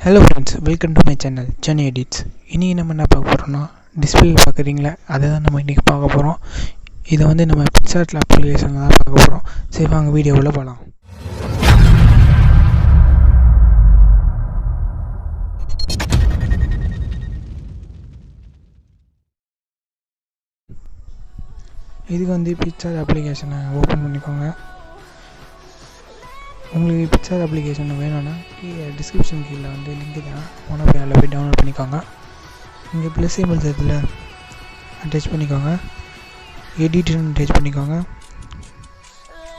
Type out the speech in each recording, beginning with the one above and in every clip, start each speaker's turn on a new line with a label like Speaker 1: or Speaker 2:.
Speaker 1: Hello friends, welcome to my channel Chennai Edits. இன்னைக்கு நம்ம என்ன பார்க்க போறோம்னா டிஸ்ப்ளே பார்க்குறீங்களா, அதை தான் நம்ம இன்னைக்கு பார்க்க போகிறோம். இதை வந்து நம்ம பிக்சார்ட் அப்ளிகேஷனில் தான் பார்க்க போகிறோம். சரி வாங்க வீடியோவில் போகலாம். இதுக்கு வந்து பிக்சார்ட் அப்ளிகேஷனை ஓப்பன் பண்ணிக்கோங்க. உங்களுக்கு பிக்சார்ட் அப்ளிகேஷன் வேணும்னா டிஸ்கிரிப்ஷன் கீழே வந்து லிங்க் தான், போனால் போய் அதில் போய் டவுன்லோட் பண்ணிக்கோங்க. இங்கே ப்ளஸ் சிம்பிள்ஸ் இதில் டச் பண்ணிக்கோங்க, எடிட்னு டச் பண்ணிக்கோங்க.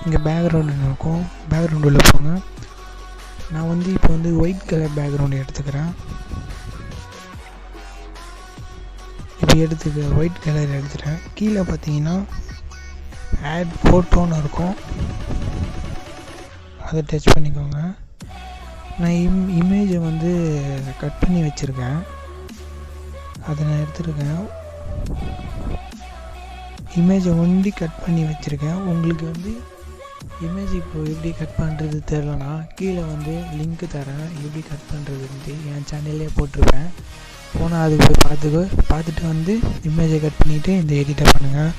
Speaker 1: இங்கே பேக்ரவுண்டு இருக்கும், பேக்ரவுண்டு உள்ள போங்க. நான் வந்து இப்போ வந்து ஒயிட் கலர் பேக்ரவுண்டு எடுத்துக்கிறேன். இப்போ ஒயிட் கலர் எடுத்துகிறேன். கீழே பார்த்தீங்கன்னா ஆட் ஃபோட்டோன்னு இருக்கும், அதை டச் பண்ணிக்கோங்க. நான் இமேஜை வந்து கட் பண்ணி வச்சுருக்கேன், அதை நான் எடுத்துருக்கேன். இமேஜை ஒண்டி கட் பண்ணி வச்சுருக்கேன். உங்களுக்கு வந்து இமேஜ் இப்போ எப்படி கட் பண்ணுறது தெரிலனா கீழே வந்து லிங்க்கு தரேன், எப்படி கட் பண்ணுறதுன்ட்டு என் சேனல்லே போட்டிருப்பேன். போனால் அது போய் பார்த்துட்டு வந்து இமேஜை கட் பண்ணிவிட்டு இந்த எடிட்டை பண்ணுங்கள்.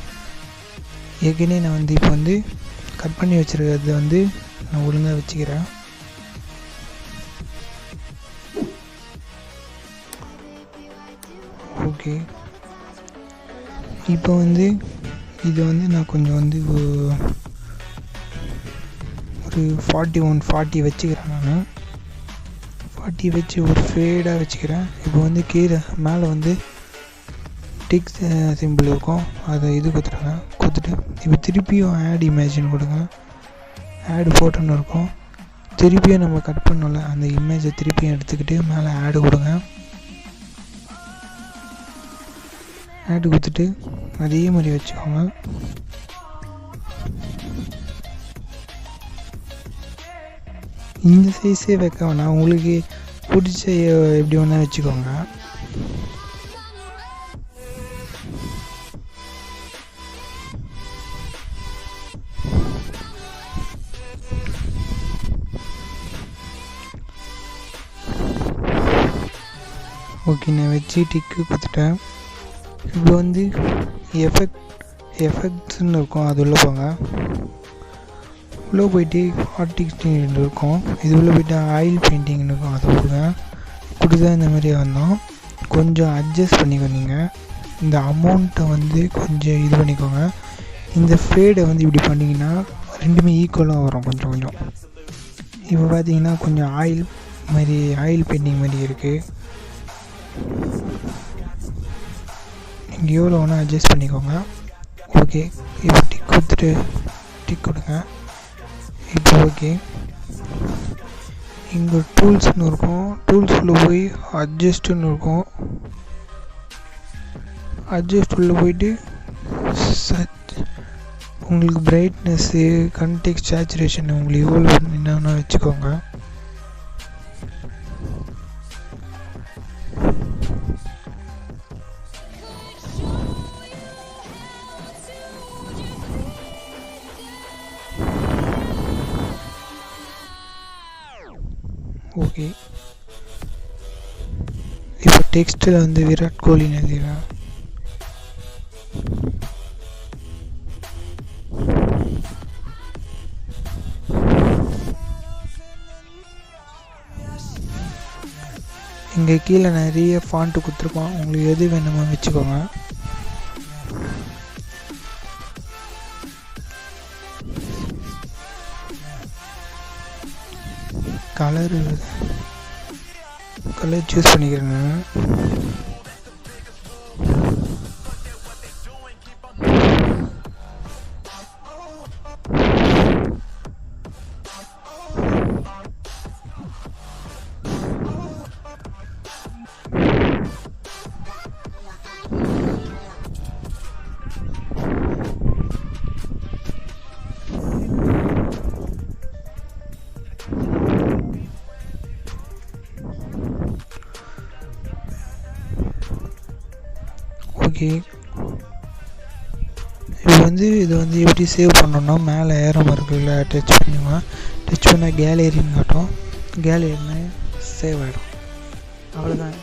Speaker 1: ஏற்கனவே நான் வந்து இப்போ வந்து கட் பண்ணி வச்சுருக்கிறது வந்து நான் ஒழுங்காக வச்சுக்கிறேன். ஓகே, இப்போ வந்து இது வந்து நான் கொஞ்சம் வந்து ஒரு 40 வச்சுக்கிறேன். நான் 40 வச்சு ஒரு ஃபேடாக வச்சுக்கிறேன். இப்போ வந்து கீழே மேலே வந்து டிக் சிம்பிள் இருக்கும், அதை இது கொடுத்துட்டு இப்போ திருப்பியும் ஆட் இமேஜின் கொடுங்க. ஆடு ஃபோட்டோன்னு இருக்கும், திருப்பியும் நம்ம கட் பண்ணோம்ல அந்த இமேஜை திருப்பியும் எடுத்துக்கிட்டு மேலே ஆடு கொடுங்க. ஆடு கொடுத்துட்டு அதே மாதிரி வச்சுக்கோங்க. இந்த சைஸே வைக்க வேணாம், உங்களுக்கு பிடிச்ச எப்படி வேணால் வச்சுக்கோங்க. ஓகே, நான் வச்சு டிக்கு கொடுத்துட்டேன். இப்போ வந்து எஃபெக்ட்ஸ்ன்னு இருக்கும், அது உள்ளே போங்க. உள்ளே போயிட்டு ஆர்டிஸ்டிங் இருக்கும், இது உள்ளே போய்ட்டு ஆயில் பெயிண்டிங்னு இருக்கும், அதை கொடுத்தா இந்த மாதிரி வந்தோம். கொஞ்சம் அட்ஜஸ்ட் பண்ணிக்கோங்க. இந்த அமௌண்ட்டை வந்து கொஞ்சம் இது பண்ணிக்கோங்க. இந்த ஃபேடை வந்து இப்படி பண்ணிங்கன்னா ரெண்டுமே ஈக்குவலாக வரும் கொஞ்சம். இப்போ பார்த்தீங்கன்னா கொஞ்சம் ஆயில் பெயிண்டிங் மாதிரி இருக்குது. இங்கே எவ்வளோ வேணால் அட்ஜஸ்ட் பண்ணிக்கோங்க. ஓகே, இப்போ டிக் கொடுங்க. இப்போ ஓகே, இங்கே டூல்ஸ்னு இருக்கும், டூல்ஸுள்ளே போய் அட்ஜஸ்ட்டுன்னு இருக்கும். அட்ஜஸ்ட் உள்ளே போயிட்டு உங்களுக்கு பிரைட்னஸ்ஸு, கன்டெக்ஸ்ட், சேச்சுரேஷன் உங்களுக்கு எவ்வளோ என்னன்னா வச்சுக்கோங்க. ஓகே, இப்போ டெக்ஸ்ட்டில் வந்து விராட் கோலின்னு எழுதிடுறேன். இங்கே கீழே நிறைய ஃபாண்ட்டு கொடுத்துருக்கோம், உங்களுக்கு எது வேணுமோ வச்சுக்கோங்க. கலர் சூஸ் பண்ணிக்கிறேங்க. ஓகே, இப்போ வந்து இதை வந்து எப்படி சேவ் பண்ணணும்னா மேலே ஏறம் இருக்குல்ல, டச் பண்ணால் கேலரின்னு காட்டும், கேலரின்னு சேவ் ஆகிடும். அவ்வளோதான்,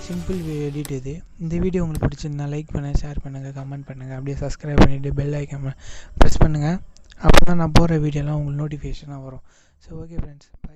Speaker 1: சிம்பிள் எடிட் இது. இந்த வீடியோ உங்களுக்கு பிடிச்சிருந்தா லைக் பண்ணுங்கள், ஷேர் பண்ணுங்கள், கமெண்ட் பண்ணுங்கள். அப்படியே சப்ஸ்கிரைப் பண்ணிவிட்டு பெல் ஐக்கான் ப்ரெஸ் பண்ணுங்கள். அப்போ தான் நான் போடுற வீடியோலாம் உங்களுக்கு நோட்டிஃபிகேஷனாக வரும். So okay friends, by.